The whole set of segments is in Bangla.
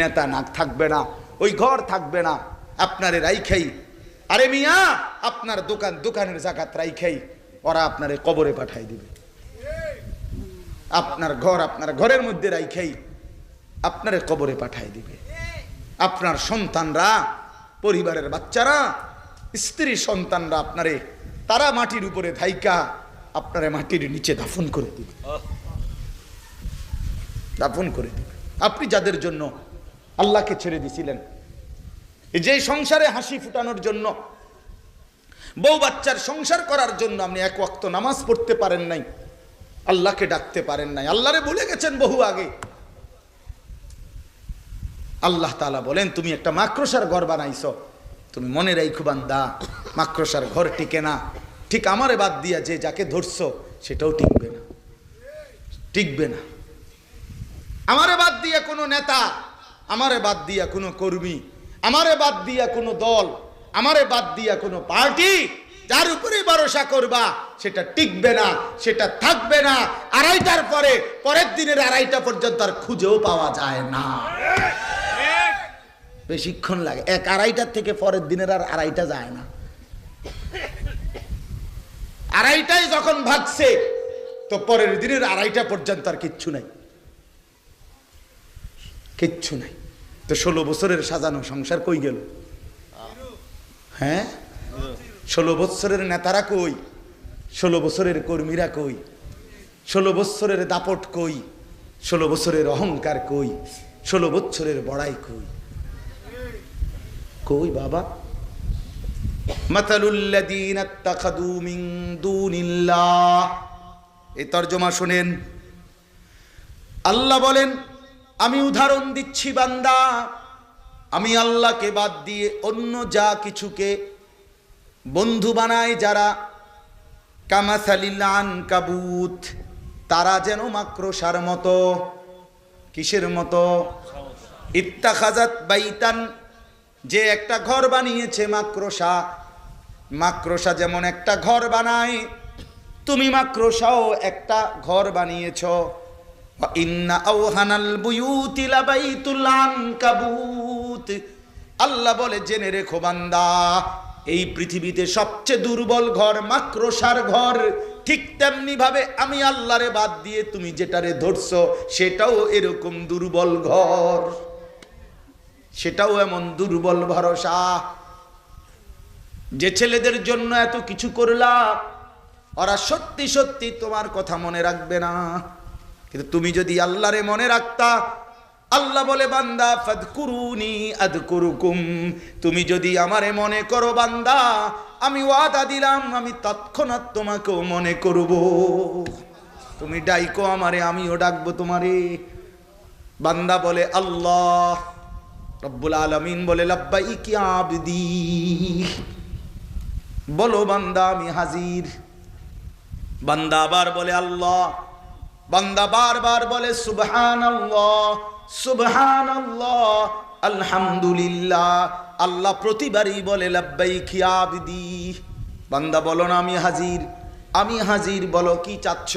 নেতা না থাকবে না, ওই ঘর থাকবে না, আপনারে রাইখাই। আরে মিয়া, আপনার দোকানের জাকাত রাইখাই ওরা আপনারে কবরে পাঠাই দিবে। আপনার ঘরের মধ্যে রাইখাই আপনারে কবরে পাঠাই দিবে। আপনার সন্তানরা, পরিবারের বাচ্চারা, স্ত্রী সন্তানরা আপনারে তারা মাটির উপরে ধাইকা আপনারে মাটির নিচে দাফন করে দিবে, দাফন করে দিবে। আপনি যাদের জন্য আল্লাহকে ছেড়ে দিছিলেন, যে সংসারে হাসি ফুটানোর জন্য, বউ বাচ্চার সংসার করার জন্য আপনি এক ওয়াক্ত নামাজ পড়তে পারেন নাই, আল্লাহকে ডাকতে পারেন নাই, আল্লাহরে ভুলে গেছেন বহু আগে। আল্লাহ তাআলা বলেন, তুমি একটা মাকড়সার ঘর বানাইছো, তুমি মনে রাখো বান্দা, মাকড়সার ঘর টিকে না। ঠিক আমারে বাদ দিয়া যে যাকে ধরছো সেটাও টিকবে না, টিকবে না। আমারে বাদ দিয়া কোনো নেতা, আমারে বাদ দিয়া কোনো কর্মী, আমারে বাদ দিয়া কোনো দল, আমারে বাদ দিয়া কোনো পার্টি, যার উপরে ভরসা করবা সেটা টিকবে না, সেটা থাকবে না। আড়াইটার পরে, পরের দিনের আড়াইটা পর্যন্ত আর খুঁজেও পাওয়া যায় না। বেশিক্ষণ লাগে, এক আড়াইটার থেকে পরের দিনের আর আড়াইটা যায় না। আড়াইটায় যখন ভাগছে তো পরের দিনের আড়াইটা পর্যন্ত আর কিচ্ছু নাই, কিচ্ছু নাই। তো 16 বছরের সাজানো সংসার কই গেল? হ্যাঁ, 16 বছরের নেতারা কই? 16 বছরের কর্মীরা কই? 16 বছরের দাপট কই? 16 বছরের অহংকার কই? 16 বছরের বড়াই কই? কই বাবা? মাতালুল্লাযীনা ইত্তাখাযু মিন দুনিল্লাহ। এই তরজমা শুনেন। আল্লাহ বলেন, আমি উদাহরণ দিচ্ছি বান্দা, আমি আল্লাহকে বাদ দিয়ে অন্য যা কিছুকে বন্ধু বানায় যারা, কামাসালিল আনকাবুত, তারা যেন মাকড়সার মতো। কিসের মতো? ইত্তাখাযাত বাইতান, যে একটা ঘর বানিয়েছে মাকড়সা। মাকড়সা যেমন একটা ঘর বানায়, তুমি মাকড়সাও একটা ঘর বানিয়েছো। ইন্না আওহানাল বুয়ুতি লাবাইতুল আনকাবুত। আল্লাহ বলে, জেনে রেখো বান্দা, এই পৃথিবীতে সবচেয়ে দুর্বল ঘর মাকড়সার ঘর। ঠিক তেমনি ভাবে আমি আল্লাহরে বাদ দিয়ে তুমি যেটারে ধরছো সেটাও এরকম দুর্বল ঘর, সেটাও এমন দুর্বল ভরসা। যে ছেলেদের জন্য এত কিছু করলা, ওরা সত্যি সত্যি তোমার কথা মনে রাখবে না। কিন্তু তুমি যদি আল্লাহরে মনে রাখতা, আল্লাহ বলে বান্দা, ফাদকুরুনি আযকুরুকুম, তুমি যদি আমারে মনে করো বান্দা, আমি ওয়াদা দিলাম আমি তৎক্ষণাৎ তোমাকেও মনে করব। তুমি ডাইকো আমারে, আমিও ডাকবো তোমারে। বান্দা বলে আল্লাহ, রব্বুল আলামিন বলে লাব্বাইক ইয়া আবদি, বলো বান্দা আমি হাজির। বান্দা আবার বলে আল্লাহ, বান্দা বারবার বলে সুবহানাল্লাহ সুবহানাল্লাহ আলহামদুলিল্লাহ। আল্লাহ প্রতিবারই বলে লাব্বাইক ইয়া আবদি। বান্দা বলো না আমি হাজির, আমি হাজির, বলো কি চাচ্ছ?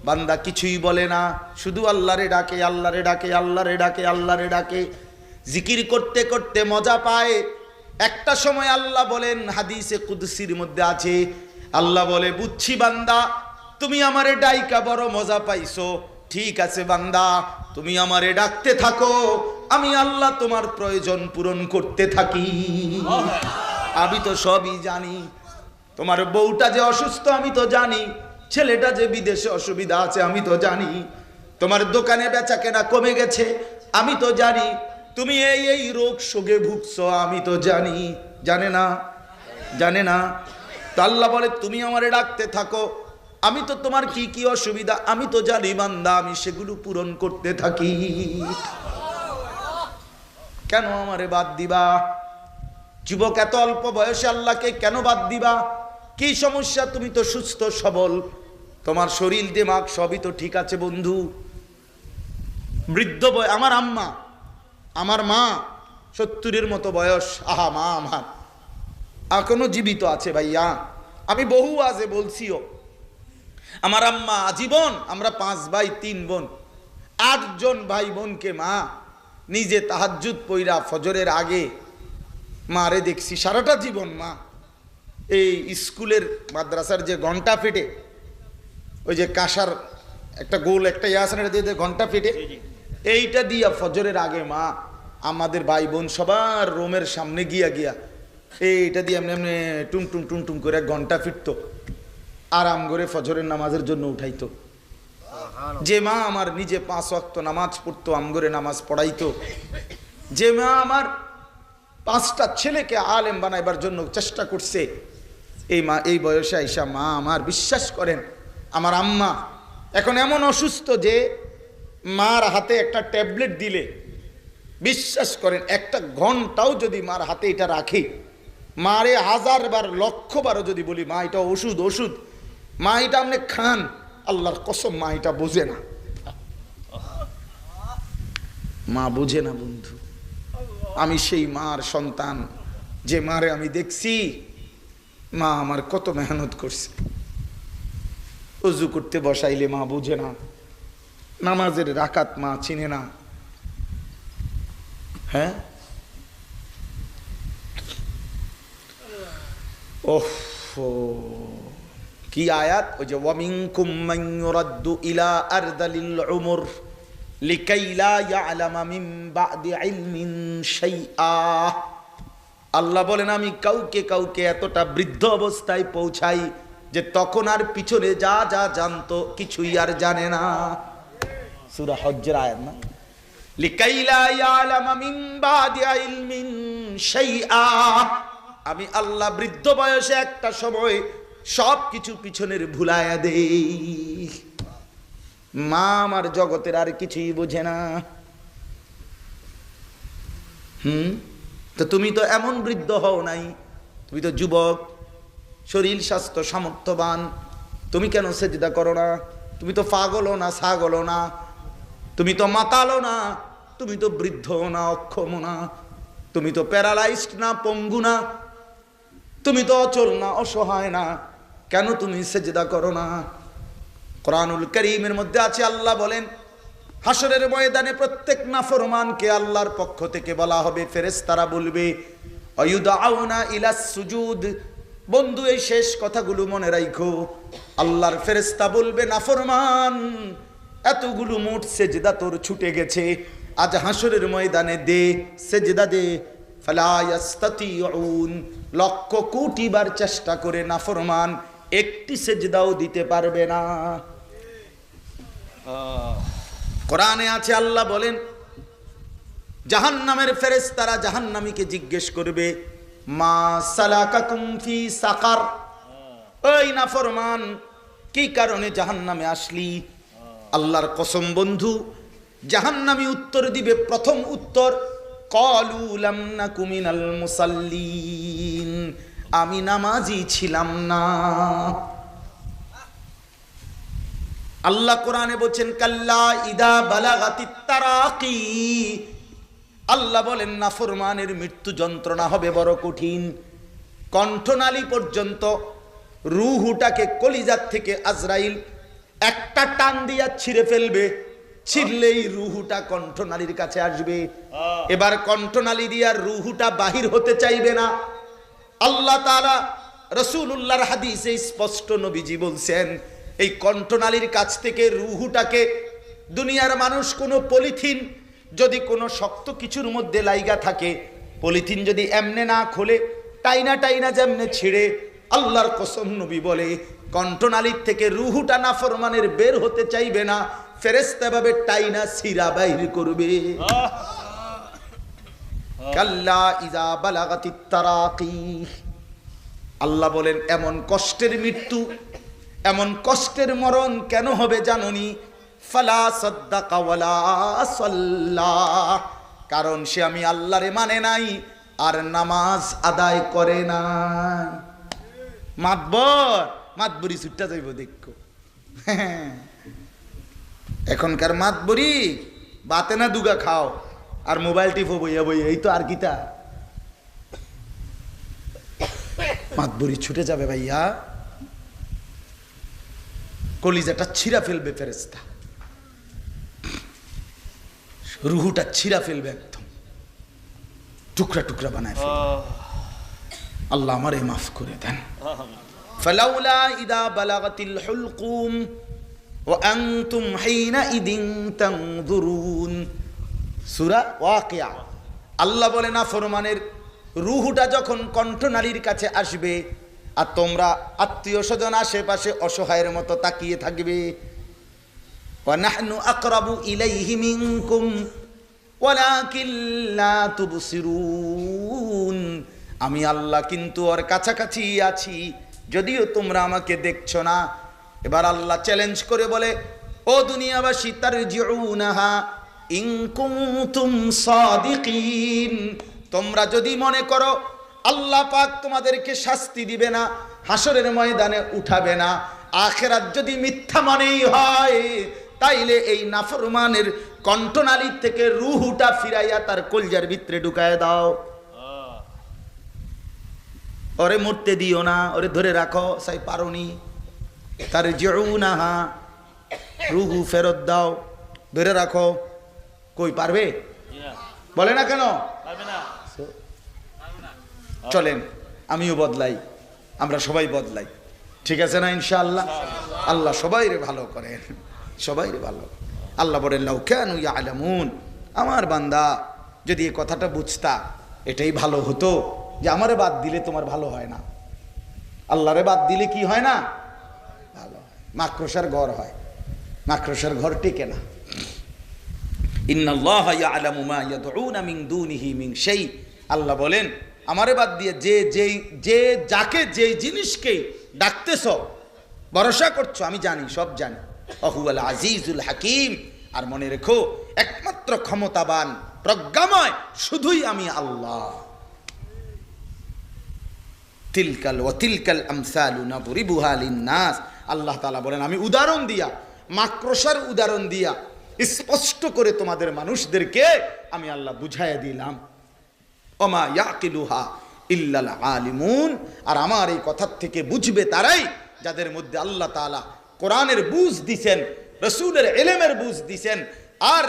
বান্দা কিছুই বলে না, শুধু আল্লাহরে ডাকে, আল্লাহরে ডাকে, আল্লাহরে ডাকে, আল্লাহরে ডাকে। জিকির করতে করতে মজা পায়। একটা সময় আল্লাহ বলেন, হাদিসে কুদসির মধ্যে আছে, আল্লাহ বলে, বুঝছি বান্দা তুমি আমারে ডাইকা বড় মজা পাইছো, ঠিক আছে বান্দা তুমি আমারে ডাকতে থাকো, আমি আল্লাহ তোমার প্রয়োজন পূরণ করতে থাকি। আমি তো সবই জানি, তোমার বউটা যে অসুস্থ আমি তো জানি, ছেলেটা যে বিদেশে অসুবিধা আছে আমি তো জানি, তোমার দোকানে বেচা কেনা কমে গেছে আমি তো জানি, তুমি এই এই রোগ শোকে ভুগছো আমি তো জানি। জানে না? জানে না? তো আল্লাহ বলে তুমি আমারে ডাকতে থাকো, আমি তো তোমার কি কি অসুবিধা আমি তো জানি বান্দা, আমি সেগুলো পূরণ করতে থাকি। কেন আমারে বাদ দিবা? যুবক, এত অল্প বয়সে আল্লাহকে কেন বাদ দিবা? কি সমস্যা? তুমি তো সুস্থ সবল, তোমার শরীর দিমাগ সবই তো ঠিক আছে বন্ধু। বৃদ্ধ বয়, আমার আম্মা, আমার মা 70-এর মতো বয়স। আহা, মা আমার এখনো জীবিত আছে ভাইয়া, আমি বহু আজে বলছিও। আমার আম্মা আজীবন, আমরা 5 ভাই 3 বোন, 8 জন ভাই বোনকে মা নিজে তাহাজ্জুদ পইরা ফজরের আগে মারে দেখছি সারাটা জীবন মা এই স্কুলের মাদ্রাসার যে ঘন্টা ফেটে, ওই যে কাঁসার একটা গোল একটা ইয়ে আছে না, দিয়ে ঘন্টা ফেটে, এইটা দিয়া ফজরের আগে মা আমাদের ভাই বোন সবার রুমের সামনে গিয়া গিয়া এইটা দিয়ে এমনি এমনি টুং টুং টুং টুং করে ঘন্টা ফিরতো, আরাম করে ফজরের নামাজের জন্য উঠাইতো। যে মা আমার নিজে 5 ওয়াক্ত নামাজ পড়তো, আমগরে নামাজ পড়াইতো, যে মা আমার 5টা ছেলেকে আলেম বানাইবার জন্য চেষ্টা করছে, এই মা এই বয়সে আইসা মা আমার বিশ্বাস করেন আমার আম্মা এখন এমন অসুস্থ যে মার হাতে একটা ট্যাবলেট দিলে বিশ্বাস করেন একটা ঘন্টাও যদি মার হাতে এটা রাখি, মারে 1000 বার 1,00,000 বারও যদি বলি মা এটা ওষুধ ওষুধ, মা এটা আপনি খান, আল্লাহর কসম মা এটা বোঝে না, মা বোঝে না বন্ধু। আমি সেই মার সন্তান যে মারে আমি দেখছি মা আমার কত মেহনত করছে। ওযু করতে বসাইলে মা বোঝে না, নামাজের রাকাত মা চিনে না। হ্যাঁ, ওহ কি আয়াত, ওই যে ওয়ামিনকুম মান ইউরাদ্দু ইলা আরদালিল উমর লিকাই লা ইয়ালামা মিন বাদি ইলমিন শাইআ। আল্লাহ বলেন আমি কাউকে কাউকে এতটা বৃদ্ধ অবস্থায় পৌঁছাই যে তখন আর পিছনে যা যা জানতো কিছুই আর জানে না। সূরা হজ্জের আয়াত না, লিকাই লা ইয়ালামা মিন বাদি ইলমিন শাইআ। আমি আল্লাহ বৃদ্ধ বয়সে একটা সময় সব কিছু পিছনের ভুলাইয়া দেই। মা আমার জগতের আর কিছুই বোঝে না। তো তুমি তো এমন বৃদ্ধ হও নাই, তুমি তো যুবক, শরীর স্বাস্থ্য সামর্থ্যবান, তুমি কেন সেজদা করো না? তুমি তো পাগলও না ছাগলও না, তুমি তো মাতালও না, তুমি তো বৃদ্ধ না অক্ষম না, তুমি তো প্যারালাইজড না পঙ্গু না, তুমি তো অচল না অসহায় না, কেন তুমি সেজদা করো না? কোরআনুল কারীমের মধ্যে আছে আল্লাহ বলেন হাসরের ময়দানে প্রত্যেক নাফরমানকে আল্লাহর পক্ষ থেকে বলা হবে, ফেরেশতারা বলবে আয়ুদাউনা ইলাস সুজুদ। বন্ধু এই শেষ কথাগুলো মনে রাখো, আল্লাহর ফেরেশতা বলবে নাফরমান এতগুলো মোট সেজদা তোর ছুটে গেছে, আজ হাসরের ময়দানে দে সেজদা দে। ফালা ইয়াস্তাতিউন, লক্ষ কোটি বার চেষ্টা করে নাফরমান একটি সেজদাও দিতে পারবে না। কোরআনে আছে আল্লাহ বলেন জাহান্নামের ফেরেশতারা জাহান্নামীকে জিজ্ঞেস করবে মা সালাকাকুম ফি সাকার, ওই নাফরমান কি কারণে জাহান্নামে আসলি? আল্লাহর কসম বন্ধু জাহান্নামী উত্তর দিবে, প্রথম উত্তর ক্বালু লাম নাকু মিনাল মুসাল্লিন, আমি নামাজি ছিলাম না। আল্লাহ কোরআনে বলেন কাল্লা ইদা বালাগাতিত তারাকি, আল্লাহ বলেন নাফরমানের মৃত্যু যন্ত্রণা হবে বড় কঠিন, কণ্ঠনালী পর্যন্ত রূহটাকে কলিজার থেকে আজরাইল একটা টান দিয়া ছিঁড়ে ফেলবে, ছিঁড়লেই রূহটা কণ্ঠনালীর কাছে আসবে। এবার কণ্ঠনালী দিয়া রূহটা বাহির হতে চাইবে না। আল্লাহ তাআলা রাসূলুল্লাহর হাদিসে স্পষ্ট নবীজি বলছেন এই কণ্ঠনালীর কাছ থেকে রূহটাকে দুনিয়ার মানুষ কোনো পলিথিন যদি কোনো শক্ত কিছুর মধ্যে লাইগা থাকে, পলিথিন যদি এমনে না খোলে টাইনা টাইনা যেমনে ছিঁড়ে, আল্লাহর কসম নবী বলে কণ্ঠনালীর থেকে রূহটা নাফরমানের বের হতে চাইবে না, ফেরেশতা ভাবে টাইনা ছিঁড়া বাইর করবে। কাল্লা ইযা বালাগাতিত তারাকি, আল্লাহ বলেন এমন কষ্টের মৃত্যু এমন কষ্টের মরণ কেন হবে জানোনি? ফালা সাদ্দাকা ওয়ালা সাল্লা, কারণ সে আমি আল্লাহরে মানে নাই আর নামাজ আদায় করে নাই। মাতবরি ছুটটা যাইব দেখো, এখনকার মাতবরি বাতে না দুগা খাও আর মোবাইল টিপো বইয়া বইয়া, এই তো আর কিতা মাতবরি ছুটে যাবে ভাইয়া, কলিজাটা ছিঁড়া ফেলবে ফেরেশতা। রুহুটা ছিঁড়া ফেলবে, একদম টুকরা টুকরা বানায় ফেলবে। আল্লাহ আমারে মাফ করে দেন। ফালাউলা ইদা বালাগাতিল হুলকুম ওয়া আনতুম হিনাইদিন তানজুরুন, সূরা ওয়াকিয়া। আল্লাহ বলে না ফরমানের রুহুটা যখন কণ্ঠনালীর কাছে আসবে আর তোমরা আত্মীয় স্বজন আশেপাশে অসহায়ের মতো তাকিয়ে থাকবে, ওয়া নাহনু আকরাবু ইলাইহি মিনকুম ওয়ালাকিন লা তুবসিরুন, আমি আল্লাহ কিন্তু ওর কাছাকাছি আছি, যদিও তোমরা আমাকে দেখছো না। এবার আল্লাহ চ্যালেঞ্জ করে বলে, ও দুনিয়াবাসী, তারজিউনাহা ইন কুনতুম সাদিকিন, তোমরা যদি মনে করো আল্লাহ পাক তোমাদেরকে শাস্তি দিবে না, হাসরের ময়দানে উঠাবে না, আখিরাত যদি মিথ্যা মনেই হয়, তাইলে এই নাফরমানের কণ্ঠনালী থেকে রুহুটা ফিরাইয়া তার কলজার ভিতরে ঢুকায় দাও। ওরে মরতে দিও না, ওরে ধরে রাখো, সাই পারোনি। তারজিউনাহা, রুহু ফেরত দাও, ধরে রাখো। কই পারবে? বলে না কেন? চলেন আমিও বদলাই, আমরা সবাই বদলাই, ঠিক আছে না ইনশাআল্লাহ? আল্লাহ সবাইরে ভালো করেন, সবাইরে ভালো। আল্লাহ বলেন লাউ কানু ইয়ালামুন, আমার বান্দা যদি এই কথাটা বুঝতা, এটাই ভালো হতো যে আমারে বাদ দিলে তোমার ভালো হয় না, আল্লাহরে বাদ দিলে কি হয় না? ভালো হয়, মাকড়সার ঘর হয়, মাকড়সার ঘর টিকে না। ইন্নাল্লাহা ইয়ালামু মা ইয়াদউনা মিন দুনিহি মিন শাই, আল্লাহ বলেন আমারে বাদ দিয়ে যে যাকে যে জিনিসকে ডাকতেছ, ভরসা করছো, আমি জানি, সব জানি। ওহুয়াল আজিজুল হাকিম, আর মনে রেখো একমাত্র ক্ষমতাবান প্রজ্ঞাময় শুধুই আমি আল্লাহ। তিলকাল ওয়া তিলকাল আমসালু নাদরিবুহা লিন্নাস, আল্লাহ তাআলা বলেন আমি উদাহরণ দিয়া, মাকড়সার উদাহরণ দিয়া স্পষ্ট করে তোমাদের মানুষদেরকে আমি আল্লাহ বুঝাইয়া দিলাম। ওমা ইয়াকিলুহা ইল্লাল আলিমুন, আর আমার এই কথার থেকে বুঝবে তারাই যাদের মধ্যে আল্লাহ তাআলা কোরআনের বুঝ দিছেন, রাসূলের ইলমের বুঝ দিছেন, আর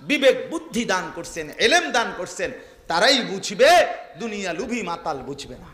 বিবেক বুদ্ধি দান করছেন, ইলম দান করছেন, তারাই বুঝবে, দুনিয়া লুভী মাতাল বুঝবে না।